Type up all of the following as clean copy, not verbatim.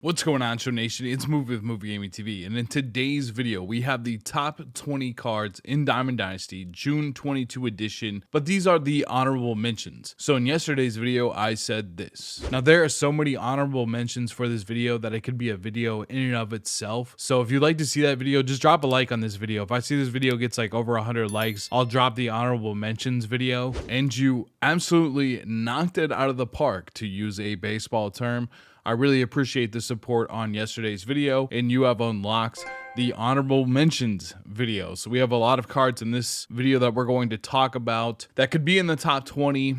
What's going on, Show Nation? It's Movie with Movie Gaming TV, and in today's video, we have the top 20 cards in Diamond Dynasty, June 22 edition, but these are the honorable mentions. So in yesterday's video, I said this. Now, there are so many honorable mentions for this video that it could be a video in and of itself. So if you'd like to see that video, just drop a like on this video. If I see this video gets like over 100 likes, I'll drop the honorable mentions video, and you absolutely knocked it out of the park, to use a baseball term. I really appreciate the support on yesterday's video, and you have unlocked the honorable mentions video. So we have a lot of cards in this video that we're going to talk about that could be in the top 20,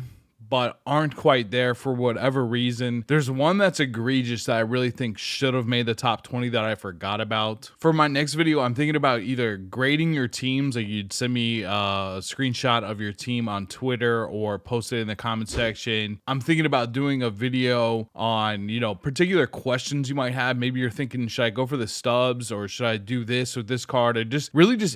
but aren't quite there for whatever reason. There's one that's egregious that I really think should have made the top 20 that I forgot about. For my next video, I'm thinking about either grading your teams, like you'd send me a screenshot of your team on Twitter or post it in the comment section. I'm thinking about doing a video on, particular questions you might have. Maybe you're thinking, should I go for the stubs, or should I do this or this card? Or just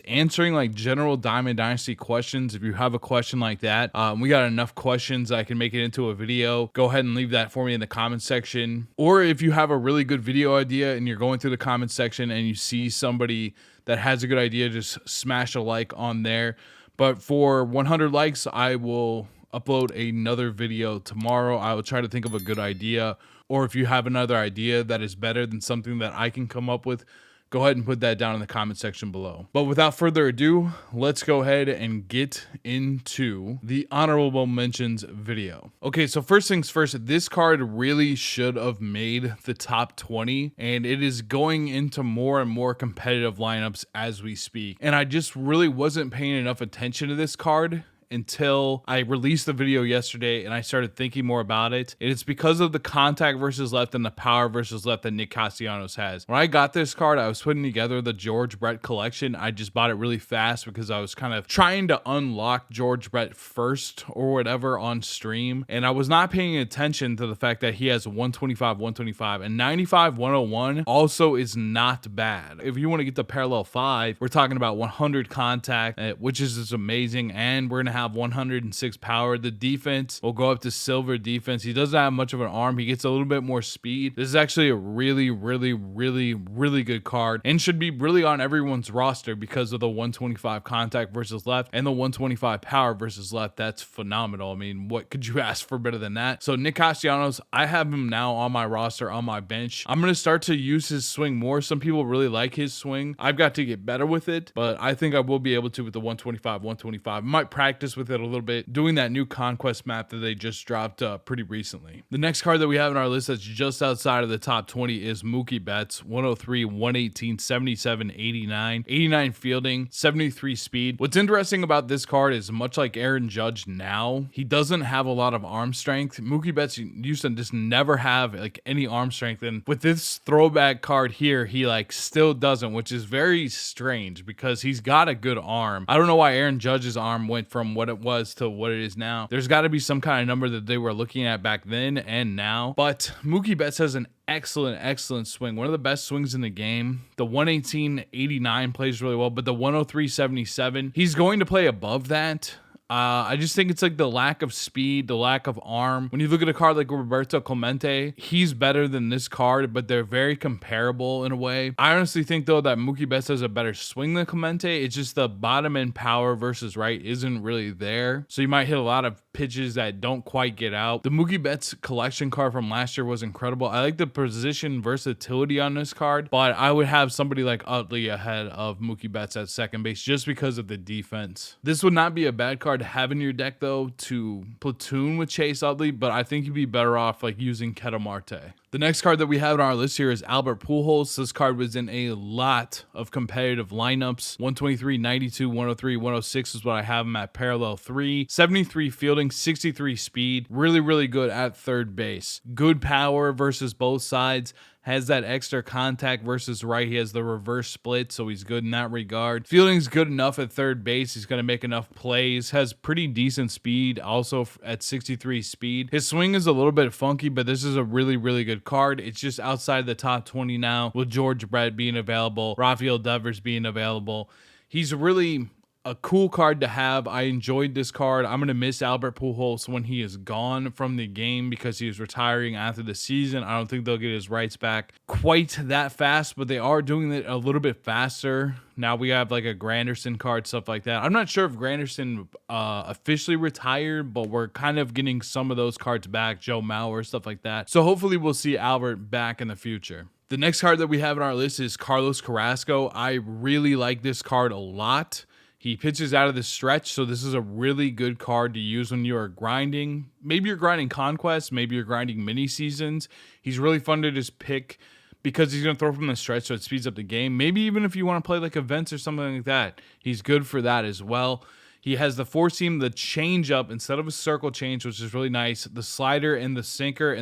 answering like general Diamond Dynasty questions. If you have a question like that, we got enough questions I can make it into a video. Go ahead and leave that for me in the comment section. Or if you have a really good video idea and you're going through the comment section and you see somebody that has a good idea, just smash a like on there. But for 100 likes, I will upload another video tomorrow. I will try to think of a good idea. Or if you have another idea that is better than something that I can come up with, go ahead and put that down in the comment section below. But without further ado, let's go ahead and get into the honorable mentions video. Okay, so first things first, this card really should have made the top 20, and it is going into more and more competitive lineups as we speak. And I just really wasn't paying enough attention to this card until I released the video yesterday and I started thinking more about it. And it's because of the contact versus left and the power versus left that Nick Castellanos has. When I got this card, I was putting together the George Brett collection. I just bought it really fast because I was kind of trying to unlock George Brett first or whatever on stream. And I was not paying attention to the fact that he has 125, 125, and 95, 101 also is not bad. If you want to get the parallel 5, we're talking about 100 contact, which is just amazing. And we're going to have 106 power. The defense will go up to silver defense. He doesn't have much of an arm. He gets a little bit more speed. This is actually a really good card and should be really on everyone's roster because of the 125 contact versus left and the 125 power versus left. That's phenomenal. I mean, what could you ask for better than that? So Nick Castellanos, I have him now on my roster, on my bench. I'm going to start to use his swing more. Some people really like his swing. I've got to get better with it, but I think I will be able to with the 125, 125. I might practice with it a little bit, doing that new conquest map that they just dropped pretty recently. The next card that we have in our list that's just outside of the top 20 is Mookie Betts. 103, 118, 77, 89, 89 fielding, 73 speed. What's interesting about this card is, much like Aaron Judge now, he doesn't have a lot of arm strength. Mookie Betts used to just never have like any arm strength, and with this throwback card here, he like still doesn't, which is very strange because he's got a good arm. I don't know why Aaron Judge's arm went from what it was to what it is now. There's got to be some kind of number that they were looking at back then and now. But Mookie Betts has an excellent swing. One of the best swings in the game. The 118-89 plays really well, but the 103-77, he's going to play above that. I just think it's like the lack of speed, the lack of arm. When you look at a card like Roberto Clemente, he's better than this card, but they're very comparable in a way. I honestly think, though, that Mookie Betts has a better swing than Clemente. It's just the bottom end power versus right isn't really there. So you might hit a lot of pitches that don't quite get out. The Mookie Betts collection card from last year was incredible. I like the position versatility on this card, but I would have somebody like Utley ahead of Mookie Betts at second base just because of the defense. This would not be a bad card to have in your deck, though, to platoon with Chase Utley, but I think you'd be better off like using Ketel Marte. The next card that we have on our list here is Albert Pujols. This card was in a lot of competitive lineups. 123, 92, 103, 106 is what I have him at parallel 3. 73 fielding, 63 speed. Really good at third base. Good power versus both sides. Has that extra contact versus right. He has the reverse split, so he's good in that regard. Fielding's good enough at third base. He's going to make enough plays. Has pretty decent speed, also at 63 speed. His swing is a little bit funky, but this is a really good card. It's just outside the top 20 now, with George Brett being available, Rafael Devers being available. He's really a cool card to have. I enjoyed this card. I'm going to miss Albert Pujols when he is gone from the game because he is retiring after the season. I don't think they'll get his rights back quite that fast, but they are doing it a little bit faster. Now we have like a Granderson card, stuff like that. I'm not sure if Granderson officially retired, but we're kind of getting some of those cards back, Joe Mauer, stuff like that. So hopefully we'll see Albert back in the future. The next card that we have on our list is Carlos Carrasco. I really like this card a lot. He pitches out of the stretch, so this is a really good card to use when you are grinding. Maybe you're grinding Conquest, maybe you're grinding mini seasons. He's really fun to just pick because he's going to throw from the stretch, so it speeds up the game. Maybe even if you want to play like events or something like that, he's good for that as well. He has the four seam, the changeup instead of a circle change, which is really nice. The slider and the sinker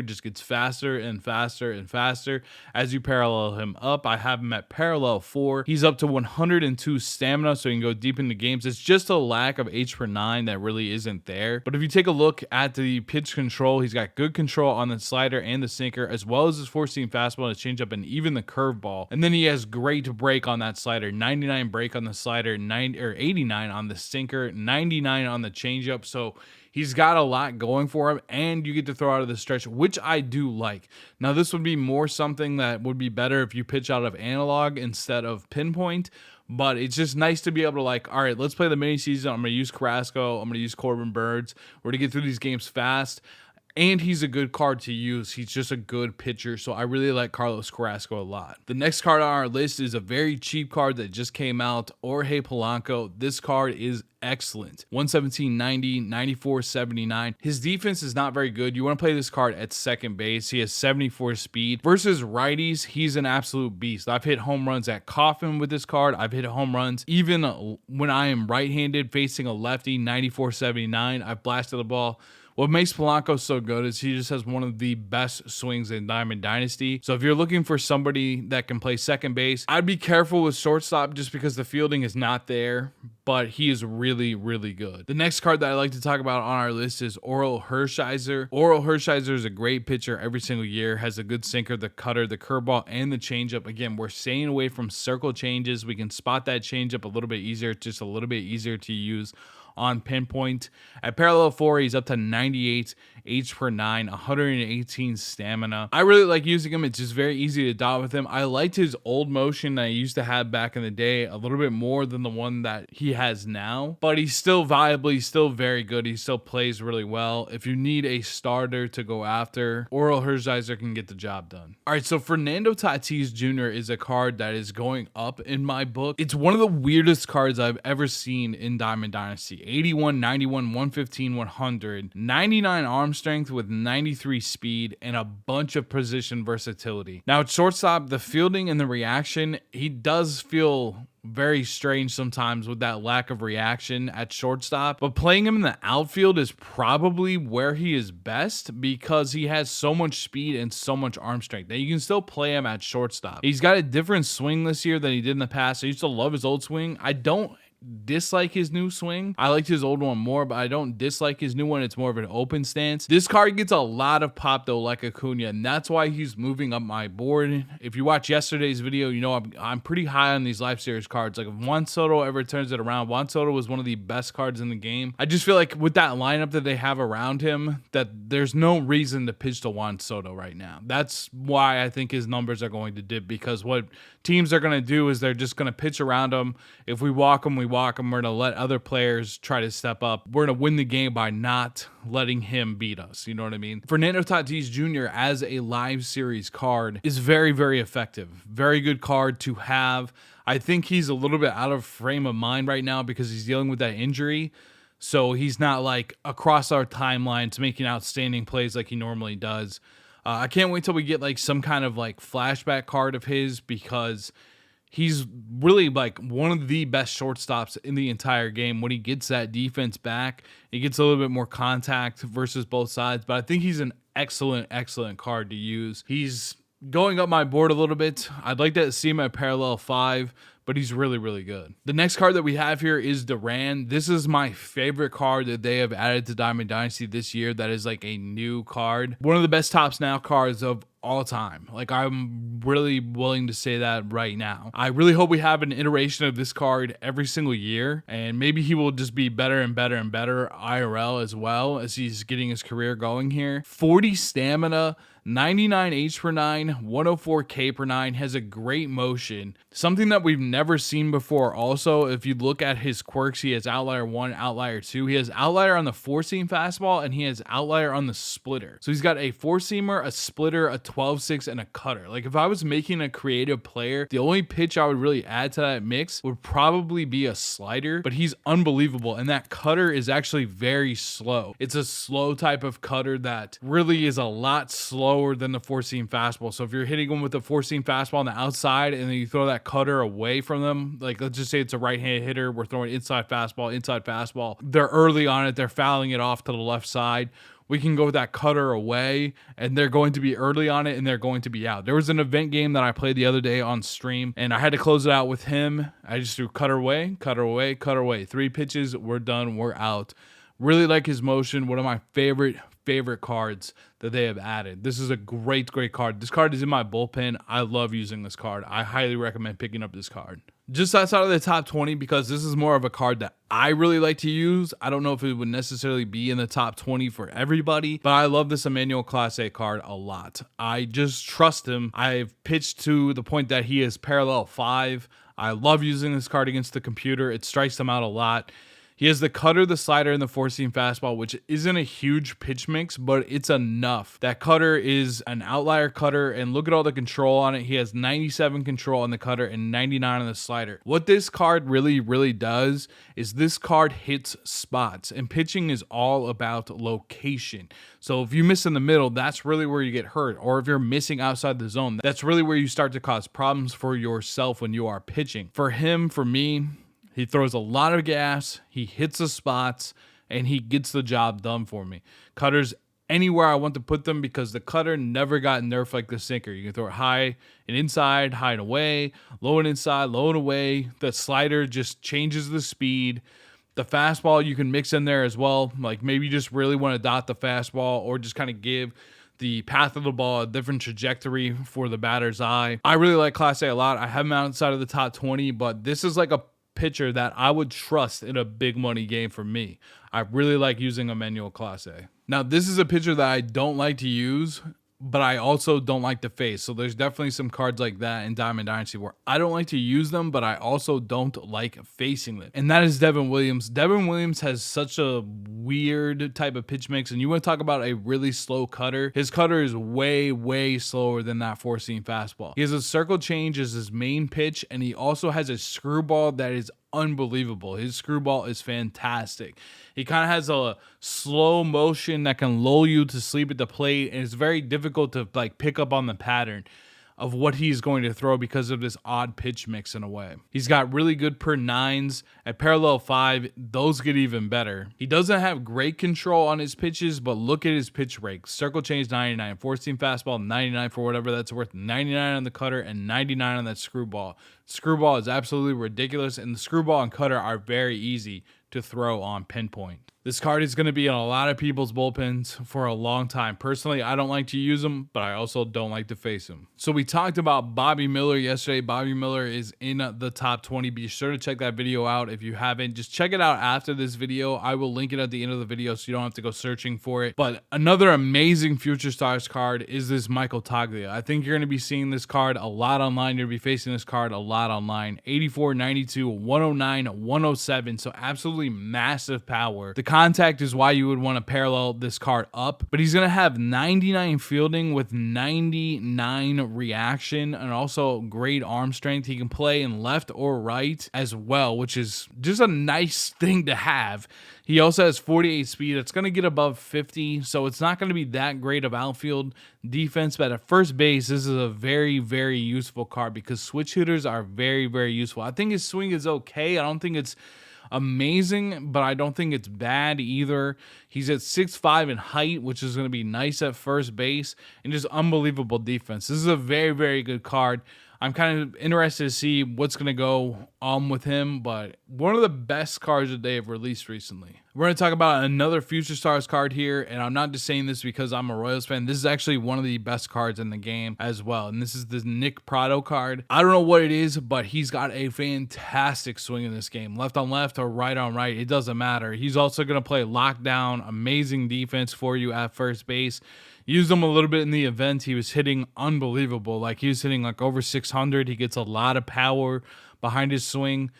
just gets faster and faster and faster as you parallel him up. I have him at parallel 4. He's up to 102 stamina, so he can go deep into games. It's just a lack of H per 9 that really isn't there. But if you take a look at the pitch control, he's got good control on the slider and the sinker, as well as his four seam fastball and his changeup and even the curveball. And then he has great break on that slider, 99 break on the slider, 89 on the sinker, 99 on the changeup. So he's got a lot going for him, and you get to throw out of the stretch, which I do like. Now, this would be more something that would be better if you pitch out of analog instead of pinpoint, but it's just nice to be able to like, all right, let's play the mini season. I'm going to use Carrasco. I'm going to use Corbin Burns. We're going to get through these games fast. And he's a good card to use. He's just a good pitcher. So I really like Carlos Carrasco a lot. The next card on our list is a very cheap card that just came out, Jorge Polanco. This card is excellent. 117.90, 94.79. His defense is not very good. You want to play this card at second base. He has 74 speed. Versus righties, he's an absolute beast. I've hit home runs at Coffin with this card. I've hit home runs even when I am right-handed facing a lefty, 94.79. I've blasted the ball. What makes Polanco so good is he just has one of the best swings in Diamond Dynasty. So if you're looking for somebody that can play second base, I'd be careful with shortstop just because the fielding is not there, but he is really, really good. The next card that I like to talk about on our list is Orel Hershiser. Orel Hershiser is a great pitcher every single year, has a good sinker, the cutter, the curveball, and the changeup. Again, we're staying away from circle changes. We can spot that changeup a little bit easier. It's just a little bit easier to use on pinpoint. At parallel 4, he's up to 98 H per 9, 118 stamina. I really like using him. It's just very easy to dot with him. I liked his old motion that I used to have back in the day a little bit more than the one that he has now, but he's still viable. He's still very good. He still plays really well. If you need a starter to go after, Orel Hershiser can get the job done. All right, so Fernando Tatis Jr. is a card that is going up in my book. It's one of the weirdest cards I've ever seen in Diamond Dynasty. 81, 91, 115, 100, 99 arm strength with 93 speed, and a bunch of position versatility. Now at shortstop, the fielding and the reaction, he does feel very strange sometimes with that lack of reaction at shortstop, but playing him in the outfield is probably where he is best because he has so much speed and so much arm strength that you can still play him at shortstop. He's got a different swing this year than he did in the past. I used to love his old swing. I don't dislike his new swing. I liked his old one more, but I don't dislike his new one. It's more of an open stance. This card gets a lot of pop though, like Acuna, and that's why he's moving up my board. If you watch yesterday's video, you know I'm pretty high on these Life Series cards. Like if Juan Soto ever turns it around, Juan Soto was one of the best cards in the game. I just feel like with that lineup that they have around him, that there's no reason to pitch to Juan Soto right now. That's why I think his numbers are going to dip, because what teams are going to do is they're just going to pitch around him. If we walk him, we walk him. We're going to let other players try to step up. We're going to win the game by not letting him beat us. You know what I mean? Fernando Tatis Jr. as a live series card is very, very effective. Very good card to have. I think he's a little bit out of frame of mind right now because he's dealing with that injury. So he's not like across our timelines making outstanding plays like he normally does. I can't wait till we get like some kind of like flashback card of his, because he's really like one of the best shortstops in the entire game. When he gets that defense back, he gets a little bit more contact versus both sides. But I think he's an excellent, excellent card to use. He's going up my board a little bit. I'd like to see him at parallel 5, but he's really, really good. The next card that we have here is Duran. This is my favorite card that they have added to Diamond Dynasty this year. That is like a new card. One of the best Tops Now cards of all time. Like, I'm really willing to say that right now. I really hope we have an iteration of this card every single year, and maybe he will just be better and better and better IRL as well as he's getting his career going here. 40 stamina, 99 H per 9, 104 K per 9, has a great motion. Something that we've never seen before also, if you look at his quirks, he has outlier 1, outlier 2. He has outlier on the 4-seam fastball, and he has outlier on the splitter. So he's got a 4-seamer, a splitter, a 12-6, and a cutter. Like, if I was making a creative player, the only pitch I would really add to that mix would probably be a slider, but he's unbelievable. And that cutter is actually very slow. It's a slow type of cutter that really is a lot slower than the 4-seam fastball. So if you're hitting them with a 4-seam fastball on the outside and then you throw that cutter away from them, like let's just say it's a right-handed hitter, we're throwing inside fastball, they're early on it, they're fouling it off to the left side. We can go with that cutter away, and they're going to be early on it, and they're going to be out. There was an event game that I played the other day on stream, and I had to close it out with him. I just threw cutter away, cutter away, cutter away. 3 pitches, we're done, we're out. Really like his motion. One of my favorite cards that they have added. This is a great card. This card is in my bullpen. I love using this card. I highly recommend picking up this card. Just outside of the top 20, because this is more of a card that I really like to use. I don't know if it would necessarily be in the top 20 for everybody, but I love this Emmanuel Clase card a lot. I just trust him. I've pitched to the point that he is parallel 5. I love using this card against the computer. It strikes them out a lot. He has the cutter, the slider, and the 4-seam fastball, which isn't a huge pitch mix, but it's enough. That cutter is an outlier cutter, and look at all the control on it. He has 97 control on the cutter and 99 on the slider. What this card really does is this card hits spots, and pitching is all about location. So if you miss in the middle, that's really where you get hurt. Or if you're missing outside the zone, that's really where you start to cause problems for yourself when you are pitching. For him, for me, he throws a lot of gas, he hits the spots, and he gets the job done for me. Cutters anywhere I want to put them because the cutter never got nerfed like the sinker. You can throw it high and inside, high and away, low and inside, low and away. The slider just changes the speed. The fastball you can mix in there as well. Like maybe you just really want to dot the fastball or just kind of give the path of the ball a different trajectory for the batter's eye. I really like Clase a lot. I have him outside of the top 20, but this is like a pitcher that I would trust in a big money game for me. I really like using Emmanuel Clase. Now, this is a pitcher that I don't like to use, but I also don't like to face. So there's definitely some cards like that in Diamond Dynasty where I don't like to use them, but I also don't like facing them. And that is Devin Williams. Devin Williams has such a weird type of pitch mix. And you want to talk about a really slow cutter. His cutter is way slower than that 4-seam fastball. He has a circle change as his main pitch, and he also has a screwball that is unbelievable. His screwball is fantastic. He kind of has a slow motion that can lull you to sleep at the plate, and it's very difficult to like pick up on the pattern of what he's going to throw because of this odd pitch mix in a way. He's got really good per 9s. At parallel 5, those get even better. He doesn't have great control on his pitches, but look at his pitch rate. Circle change 99, 4-seam fastball 99 for whatever that's worth, 99 on the cutter and 99 on that screwball. Screwball is absolutely ridiculous, and the screwball and cutter are very easy to throw on pinpoint. This card is going to be in a lot of people's bullpens for a long time. Personally, I don't like to use them, but I also don't like to face them. So we talked about Bobby Miller yesterday. Bobby Miller is in the top 20. Be sure to check that video out if you haven't. Just check it out after this video. I will link it at the end of the video so you don't have to go searching for it. But another amazing Future Stars card is this Michael Taglia. I think you're going to be seeing this card a lot online. You're going to be facing this card a lot online. 84, 92, 109, 107. So absolutely massive power. The contact is why you would want to parallel this card up, but he's going to have 99 fielding with 99 reaction and also great arm strength. He can play in left or right as well, which is just a nice thing to have. He also has 48 speed. It's going to get above 50, so it's not going to be that great of outfield defense, but at first base, this is a very useful card because switch hitters are very useful. I think his swing is okay. I don't think it's amazing, but I don't think it's bad either. He's at 6'5" in height, which is going to be nice at first base, and just unbelievable defense. This is a very good card. I'm kind of interested to see what's going to go on with him, but one of the best cards that they have released recently. We're going to talk about another Future Stars card here, and I'm not just saying this because I'm a Royals fan. This is actually one of the best cards in the game as well, and this is the Nick Prado card. I don't know what it is, but he's got a fantastic swing in this game. Left on left or right on right, it doesn't matter. He's also going to play lockdown, amazing defense for you at first base. Used him a little bit in the event. He was hitting unbelievable. Like, he was hitting like over 600. He gets a lot of power behind his swing.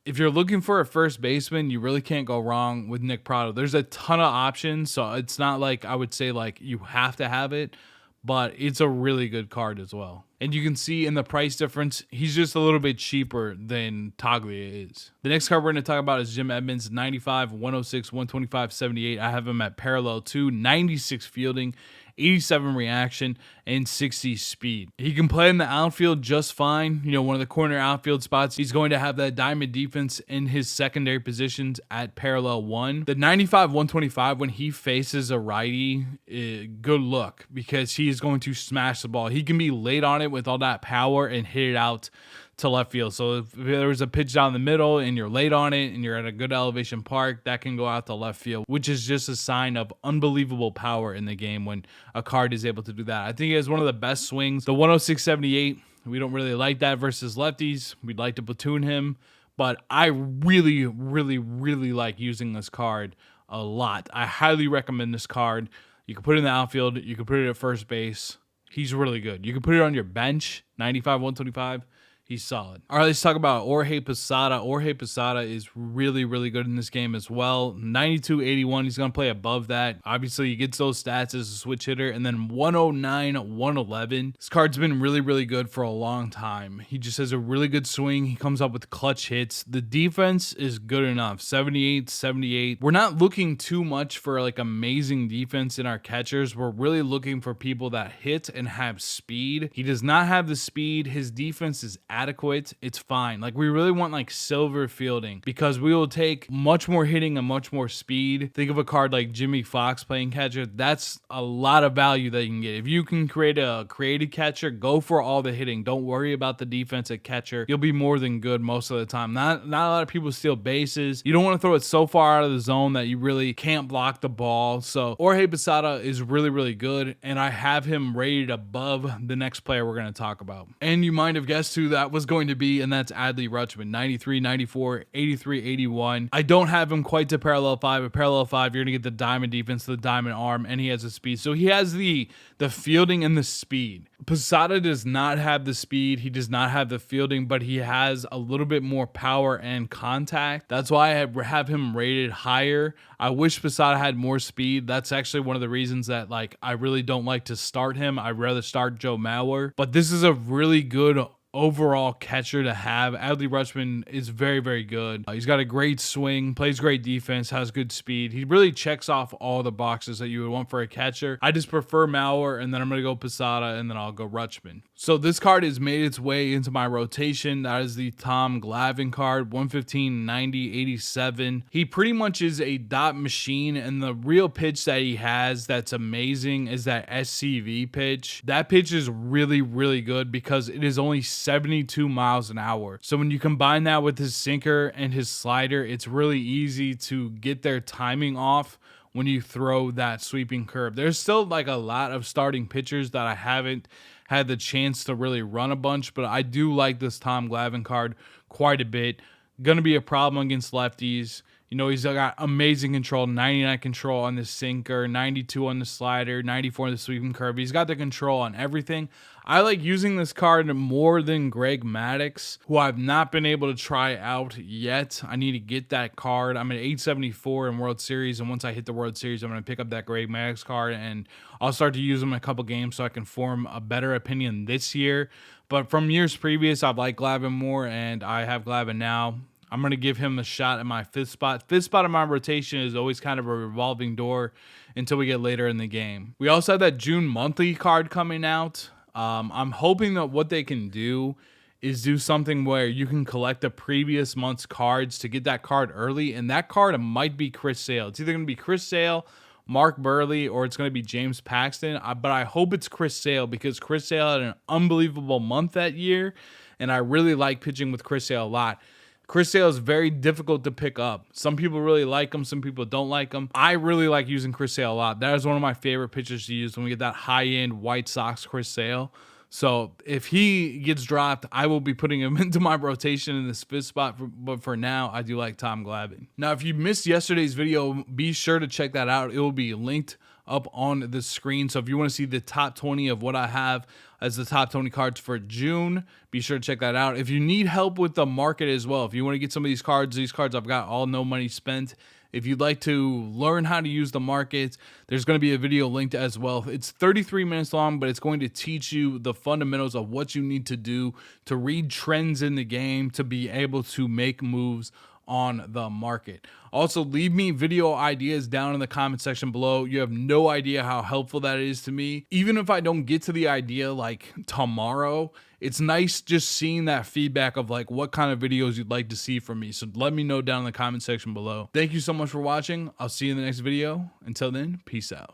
If you're looking for a first baseman, you really can't go wrong with Nick Prado. There's a ton of options, so it's not like I would say like you have to have it, but it's a really good card as well. And you can see in the price difference, he's just a little bit cheaper than Taglia is. The next card we're going to talk about is Jim Edmonds, 95, 106, 125, 78. I have him at parallel 2, 96 fielding, 87 reaction, and 60 speed. He can play in the outfield just fine. You know, one of the corner outfield spots. He's going to have that diamond defense in his secondary positions at parallel 1. The 95, 125, when he faces a righty, good look, because he is going to smash the ball. He can be late on it with all that power and hit it out to left field. So if there was a pitch down the middle and you're late on it and you're at a good elevation park, that can go out to left field, which is just a sign of unbelievable power in the game when a card is able to do that. I think he has one of the best swings. The 106-78, we don't really like that versus lefties. We'd like to platoon him, but I really, really, really like using this card a lot. I highly recommend this card. You can put it in the outfield. You can put it at first base. He's really good. You can put it on your bench, 95, 125. He's solid. All right, let's talk about Jorge Posada. Jorge Posada is really, really good in this game as well. 92, 81. He's going to play above that. Obviously, he gets those stats as a switch hitter. And then 109, 111. This card's been really, really good for a long time. He just has a really good swing. He comes up with clutch hits. The defense is good enough. 78, 78. We're not looking too much for like amazing defense in our catchers. We're really looking for people that hit and have speed. He does not have the speed. His defense is adequate. It's fine. Like, we really want like silver fielding because we will take much more hitting and much more speed. Think of a card like Jimmy Fox playing catcher. That's a lot of value that you can get. If you can create a creative catcher, go for all the hitting. Don't worry about the defense at catcher. You'll be more than good most of the time. Not a lot of people steal bases. You don't want to throw it so far out of the zone that you really can't block the ball. So Jorge Posada is really, really good, and I have him rated above the next player we're going to talk about. And you might have guessed who that was going to be, and that's Adley Rutman, 93, 94, 83, 81. I don't have him quite to parallel 5, but parallel 5, you're going to get the diamond defense, the diamond arm, and he has the speed. So he has the fielding and the speed. Posada does not have the speed. He does not have the fielding, but he has a little bit more power and contact. That's why I have him rated higher. I wish Posada had more speed. That's actually one of the reasons that like I really don't like to start him. I'd rather start Joe Mauer. But this is a really good overall catcher to have. Adley Rutman is very, very good. He's got a great swing, plays great defense, has good speed. He really checks off all the boxes that you would want for a catcher. I just prefer Mauer, and then I'm going to go Posada, and then I'll go Rutman. So this card has made its way into my rotation. That is the Tom Glavin card, 115, 90, 87. He pretty much is a dot machine, and the real pitch that he has that's amazing is that SCV pitch. That pitch is really, really good because it is only 72 miles an hour. So when you combine that with his sinker and his slider, it's really easy to get their timing off when you throw that sweeping curve. There's still like a lot of starting pitchers that I haven't had the chance to really run a bunch, but I do like this Tom Glavin card quite a bit. Going to be a problem against lefties. You know, he's got amazing control, 99 control on the sinker, 92 on the slider, 94 on the sweeping curve. He's got the control on everything. I like using this card more than Greg Maddux, who I've not been able to try out yet. I need to get that card. I'm at 874 in World Series, and once I hit the World Series, I'm going to pick up that Greg Maddux card, and I'll start to use them in a couple games so I can form a better opinion this year. But from years previous, I've liked Glavin more, and I have Glavin now. I'm going to give him a shot at my fifth spot. Fifth spot of my rotation is always kind of a revolving door until we get later in the game. We also have that June monthly card coming out. I'm hoping that what they can do is do something where you can collect the previous month's cards to get that card early, and that card might be Chris Sale. It's either going to be Chris Sale Mark Burley or it's going to be James Paxton. But I hope it's Chris Sale because Chris Sale had an unbelievable month that year, and I really like pitching with Chris Sale a lot. Chris Sale is very difficult to pick up. Some people really like him. Some people don't like him. I really like using Chris Sale a lot. That is one of my favorite pitchers to use when we get that high-end White Sox Chris Sale. So if he gets dropped, I will be putting him into my rotation in the fifth spot. But for now, I do like Tom Glavin. Now, if you missed yesterday's video, be sure to check that out. It will be linked up on the screen. So if you want to see the top 20 of what I have as the top 20 cards for June, be sure to check that out. If you need help with the market as well, if you want to get some of these cards I've got all no money spent. If you'd like to learn how to use the markets, there's going to be a video linked as well. It's 33 minutes long, but it's going to teach you the fundamentals of what you need to do to read trends in the game to be able to make moves on the market. Also, leave me video ideas down in the comment section below. You have no idea how helpful that is to me. Even if I don't get to the idea like tomorrow, it's nice just seeing that feedback of like what kind of videos you'd like to see from me. So let me know down in the comment section below. Thank you so much for watching. I'll see you in the next video. Until then, peace out.